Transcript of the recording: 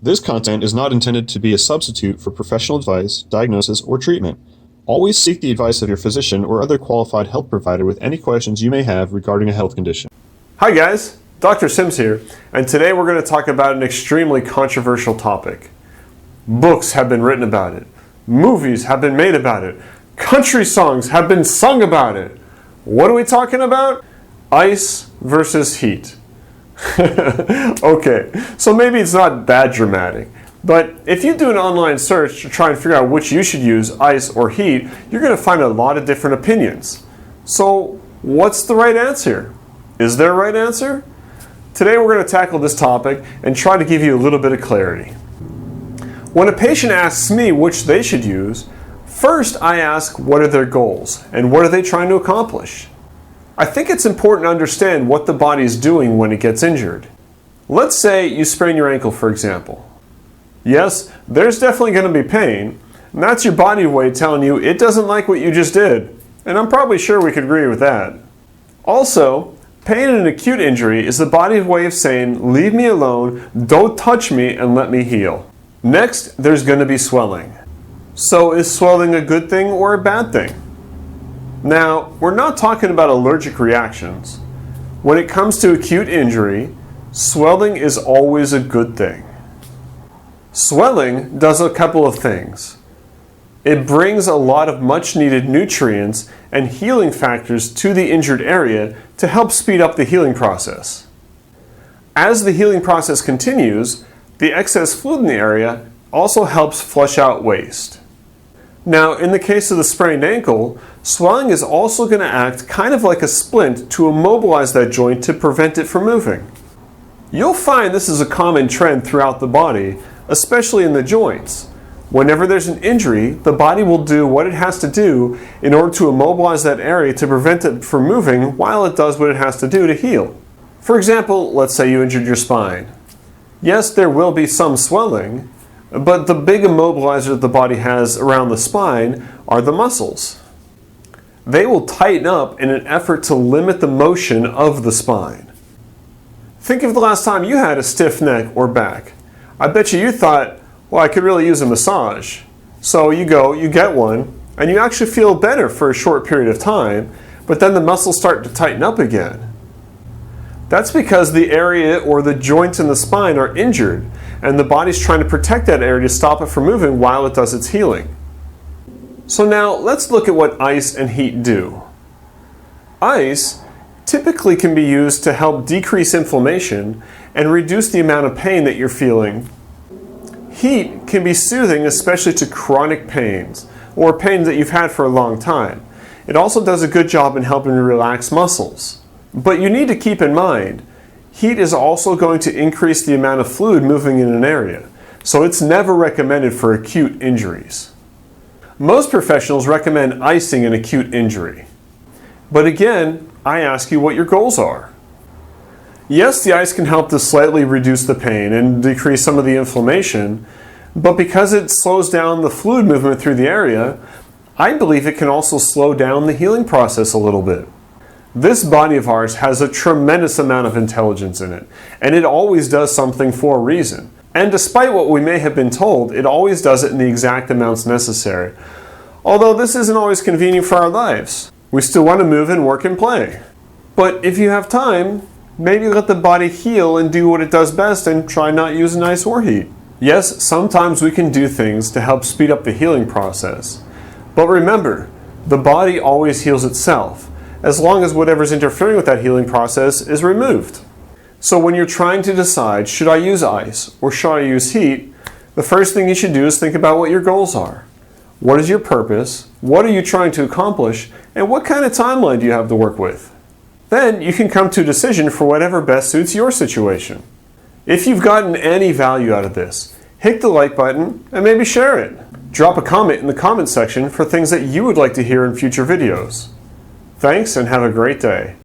This content is not intended to be a substitute for professional advice, diagnosis, or treatment. Always seek the advice of your physician or other qualified health provider with any questions you may have regarding a health condition. Hi guys, Dr. Sims here, and today we're going to talk about an extremely controversial topic. Books have been written about it. Movies have been made about it. Country songs have been sung about it. What are we talking about? Ice versus heat. Okay, so maybe it's not that dramatic, but if you do an online search to try and figure out which you should use, ice or heat, you're going to find a lot of different opinions. So what's the right answer? Is there a right answer? Today we're going to tackle this topic and try to give you a little bit of clarity. When a patient asks me which they should use, first I ask what are their goals and what are they trying to accomplish. I think it's important to understand what the body is doing when it gets injured. Let's say you sprain your ankle, for example. Yes, there's definitely going to be pain, and that's your body way telling you it doesn't like what you just did. And I'm probably sure we could agree with that. Also, pain in an acute injury is the body's way of saying, leave me alone, don't touch me, and let me heal. Next, there's going to be swelling. So is swelling a good thing or a bad thing? Now, we're not talking about allergic reactions. When it comes to acute injury, swelling is always a good thing. Swelling does a couple of things. It brings a lot of much needed nutrients and healing factors to the injured area to help speed up the healing process. As the healing process continues, the excess fluid in the area also helps flush out waste. Now, in the case of the sprained ankle, swelling is also going to act kind of like a splint to immobilize that joint to prevent it from moving. You'll find this is a common trend throughout the body, especially in the joints. Whenever there's an injury, the body will do what it has to do in order to immobilize that area to prevent it from moving while it does what it has to do to heal. For example, let's say you injured your spine. Yes, there will be some swelling, but the big immobilizer that the body has around the spine are the muscles. They will tighten up in an effort to limit the motion of the spine. Think of the last time you had a stiff neck or back. I bet you thought, well, I could really use a massage. So you go, you get one, and you actually feel better for a short period of time, but then the muscles start to tighten up again. That's because the area or the joints in the spine are injured, and the body's trying to protect that area to stop it from moving while it does its healing. So now let's look at what ice and heat do. Ice typically can be used to help decrease inflammation and reduce the amount of pain that you're feeling. Heat can be soothing, especially to chronic pains or pains that you've had for a long time. It also does a good job in helping to relax muscles. But you need to keep in mind, heat is also going to increase the amount of fluid moving in an area, so it's never recommended for acute injuries. Most professionals recommend icing an acute injury. But again, I ask you what your goals are. Yes, the ice can help to slightly reduce the pain and decrease some of the inflammation, but because it slows down the fluid movement through the area, I believe it can also slow down the healing process a little bit. This body of ours has a tremendous amount of intelligence in it, and it always does something for a reason. And despite what we may have been told, it always does it in the exact amounts necessary. Although this isn't always convenient for our lives. We still want to move and work and play. But if you have time, maybe let the body heal and do what it does best and try not using ice or heat. Yes, sometimes we can do things to help speed up the healing process. But remember, the body always heals itself, as long as whatever's interfering with that healing process is removed. So when you're trying to decide, should I use ice or should I use heat, the first thing you should do is think about what your goals are. What is your purpose? What are you trying to accomplish? And what kind of timeline do you have to work with? Then you can come to a decision for whatever best suits your situation. If you've gotten any value out of this, hit the like button and maybe share it. Drop a comment in the comment section for things that you would like to hear in future videos. Thanks and have a great day.